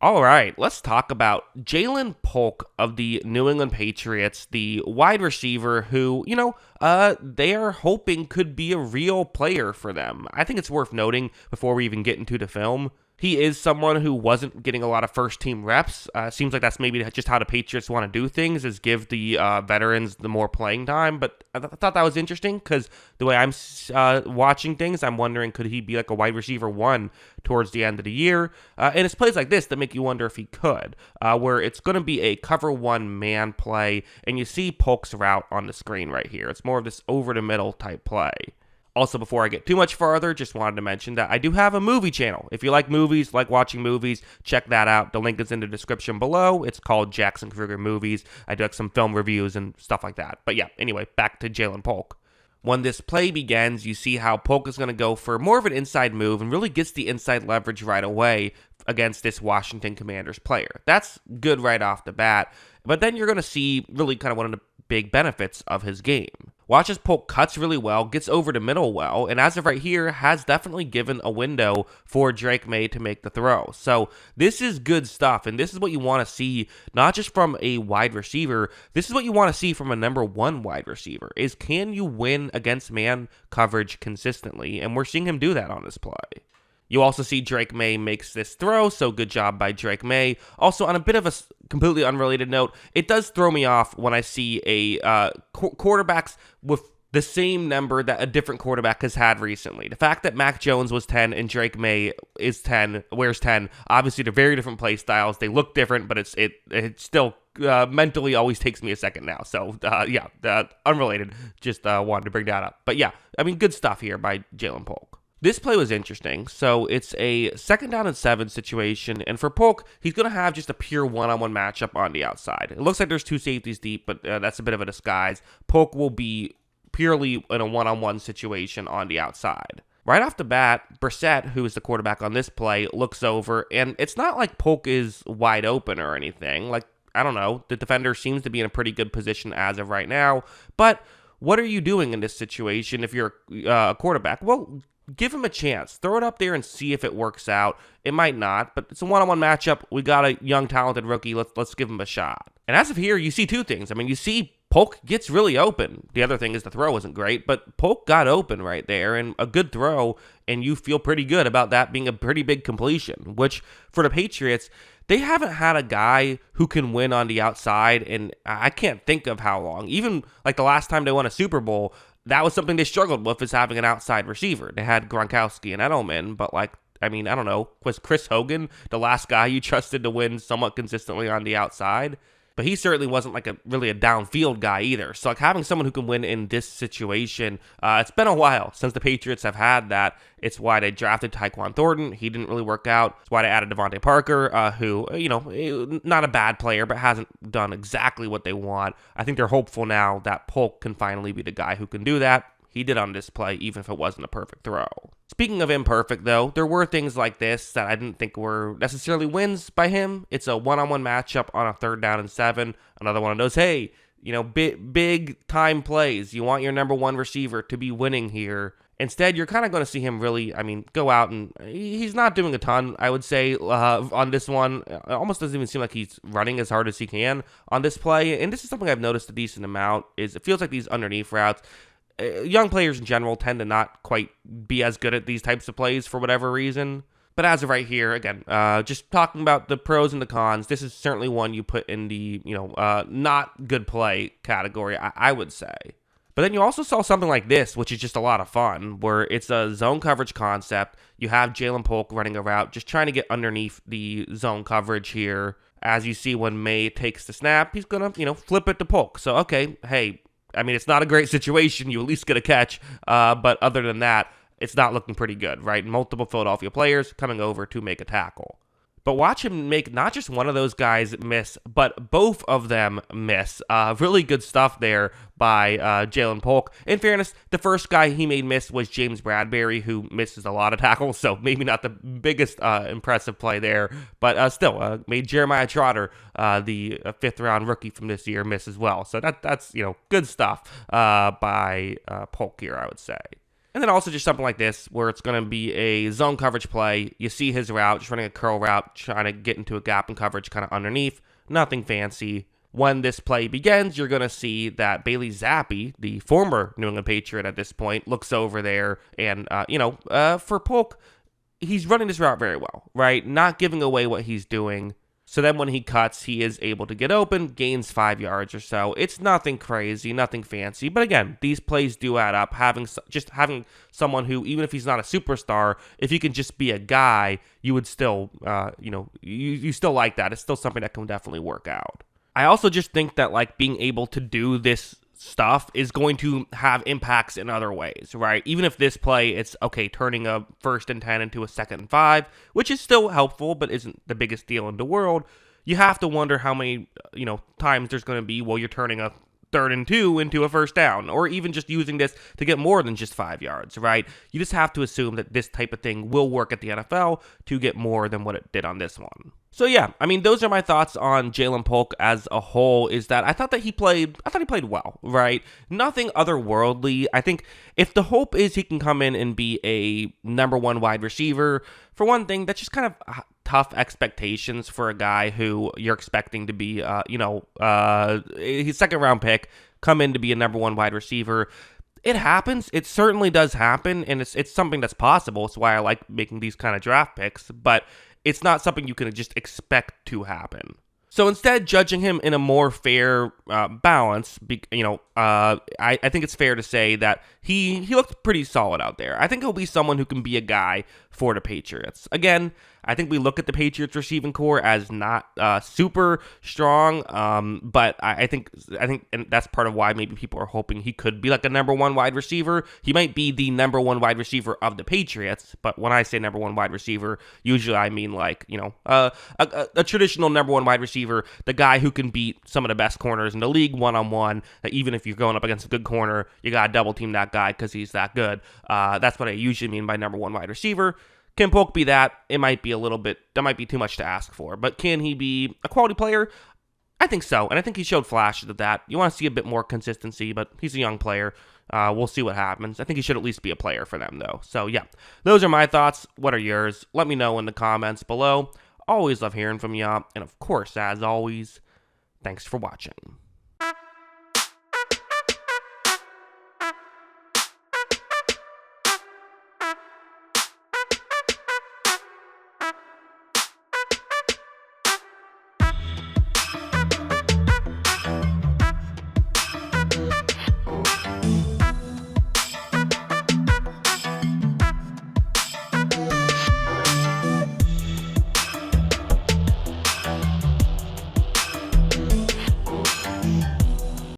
All right, let's talk about Ja'Lynn Polk of the New England Patriots, the wide receiver who, they are hoping could be a real player for them. I think it's worth noting before we even get into the film. He is someone who wasn't getting a lot of first team reps. Seems like that's maybe just how the Patriots want to do things, is give the veterans the more playing time. But I thought that was interesting because the way I'm watching things, I'm wondering, could he be like a wide receiver one towards the end of the year? And it's plays like this that make you wonder if he could, where it's going to be a cover one man play, and you see Polk's route on the screen right here. It's more of this over the middle type play. Also, before I get too much farther, just wanted to mention that I do have a movie channel. If you like movies, like watching movies, check that out. The link is in the description below. It's called Jackson Kruger Movies. I do like some film reviews and stuff like that. But yeah, anyway, back to Ja'Lynn Polk. When this play begins, you see how Polk is going to go for more of an inside move and really gets the inside leverage right away against this Washington Commanders player. That's good right off the bat. But then you're going to see really kind of one of the big benefits of his game. Watch as Polk cuts really well, gets over the middle well, and as of right here, has definitely given a window for Drake May to make the throw. So this is good stuff, and this is what you want to see, not just from a wide receiver, this is what you want to see from a number one wide receiver, is can you win against man coverage consistently, and we're seeing him do that on this play. You also see Drake May makes this throw, so good job by Drake May. Also, on a bit of a completely unrelated note, it does throw me off when I see a quarterbacks with the same number that a different quarterback has had recently. The fact that Mac Jones was 10 and Drake May is 10, wears 10, obviously they're very different play styles. They look different, but it still mentally always takes me a second now. So, unrelated. Just wanted to bring that up. But yeah, I mean, good stuff here by Ja'Lynn Polk. This play was interesting. So it's a 2nd down and 7 situation, and for Polk, he's going to have just a pure one-on-one matchup on the outside. It looks like there's two safeties deep, but that's a bit of a disguise. Polk will be purely in a one-on-one situation on the outside. Right off the bat, Brissett, who is the quarterback on this play, looks over, and it's not like Polk is wide open or anything. Like, I don't know, the defender seems to be in a pretty good position as of right now, but what are you doing in this situation if you're a quarterback? Well, give him a chance. Throw it up there and see if it works out. It might not, but it's a one-on-one matchup. We got a young, talented rookie. Let's give him a shot. And as of here, you see two things. I mean, you see Polk gets really open. The other thing is the throw wasn't great, but Polk got open right there, and a good throw, and you feel pretty good about that being a pretty big completion, which for the Patriots, they haven't had a guy who can win on the outside, and I can't think of how long. Even like the last time they won a Super Bowl, that was something they struggled with, is having an outside receiver. They had Gronkowski and Edelman, but I don't know, was Chris Hogan the last guy you trusted to win somewhat consistently on the outside? But he certainly wasn't really a downfield guy either. So having someone who can win in this situation, it's been a while since the Patriots have had that. It's why they drafted Tyquan Thornton. He didn't really work out. It's why they added Devontae Parker, who, not a bad player, but hasn't done exactly what they want. I think they're hopeful now that Polk can finally be the guy who can do that. He did on this play, even if it wasn't a perfect throw. Speaking of imperfect, though, there were things like this that I didn't think were necessarily wins by him. It's a one-on-one matchup on a 3rd down and 7. Another one of those, hey, big time plays. You want your number one receiver to be winning here. Instead, you're kind of going to see him really, go out, and he's not doing a ton, I would say, on this one. It almost doesn't even seem like he's running as hard as he can on this play. And this is something I've noticed a decent amount, is it feels like these underneath routes, young players in general tend to not quite be as good at these types of plays for whatever reason. But as of right here, again, just talking about the pros and the cons, this is certainly one you put in the, not good play category, I would say. But then you also saw something like this, which is just a lot of fun, where it's a zone coverage concept. You have Ja'Lynn Polk running a route, just trying to get underneath the zone coverage here. As you see, when May takes the snap, he's going to, flip it to Polk. So, okay, hey, it's not a great situation. You at least get a catch. But other than that, it's not looking pretty good, right? Multiple Philadelphia players coming over to make a tackle. But watch him make not just one of those guys miss, but both of them miss. Really good stuff there by Ja'Lynn Polk. In fairness, the first guy he made miss was James Bradbury, who misses a lot of tackles, so maybe not the biggest impressive play there, but still made Jeremiah Trotter, the 5th-round rookie from this year, miss as well. So that's good stuff by Polk here, I would say. And then also just something like this, where it's going to be a zone coverage play. You see his route, just running a curl route, trying to get into a gap in coverage kind of underneath. Nothing fancy. When this play begins, you're going to see that Bailey Zappi, the former New England Patriot at this point, looks over there. And, for Polk, he's running this route very well, right? Not giving away what he's doing. So then when he cuts, he is able to get open, gains 5 yards or so. It's nothing crazy, nothing fancy. But again, these plays do add up. Having someone who, even if he's not a superstar, if he can just be a guy, you would still, you still like that. It's still something that can definitely work out. I also just think that like being able to do this stuff is going to have impacts in other ways, right? Even if this play, it's okay, turning a 1st and 10 into a 2nd and 5, which is still helpful, but isn't the biggest deal in the world. You have to wonder how many, times there's going to be, you're turning a 3rd and 2 into a 1st down, or even just using this to get more than just 5 yards, right? You just have to assume that this type of thing will work at the NFL to get more than what it did on this one. So yeah, those are my thoughts on Ja'Lynn Polk as a whole. Is that I thought he played well, right? Nothing otherworldly. I think if the hope is he can come in and be a number 1 wide receiver, for one thing, that's just kind of tough expectations for a guy who you're expecting to be, his 2nd round pick, come in to be a number 1 wide receiver. It happens. It certainly does happen, and it's something that's possible. It's why I like making these kind of draft picks, but it's not something you can just expect to happen. So instead, judging him in a more fair balance, I think it's fair to say that he looked pretty solid out there. I think he'll be someone who can be a guy for the Patriots. Again, I think we look at the Patriots receiving core as not super strong, but I think, and that's part of why maybe people are hoping he could be like a number 1 wide receiver. He might be the number 1 wide receiver of the Patriots, but when I say number 1 wide receiver, usually I mean like a traditional number 1 wide receiver, the guy who can beat some of the best corners in the league one-on-one. Even if you're going up against a good corner, you gotta double team that guy because he's that good. That's what I usually mean by number 1 wide receiver. Can Polk be that? It might be that might be too much to ask for. But can he be a quality player? I think so. And I think he showed flashes of that. You want to see a bit more consistency, but he's a young player. We'll see what happens. I think he should at least be a player for them, though. So, yeah, those are my thoughts. What are yours? Let me know in the comments below. Always love hearing from y'all. And, of course, as always, thanks for watching.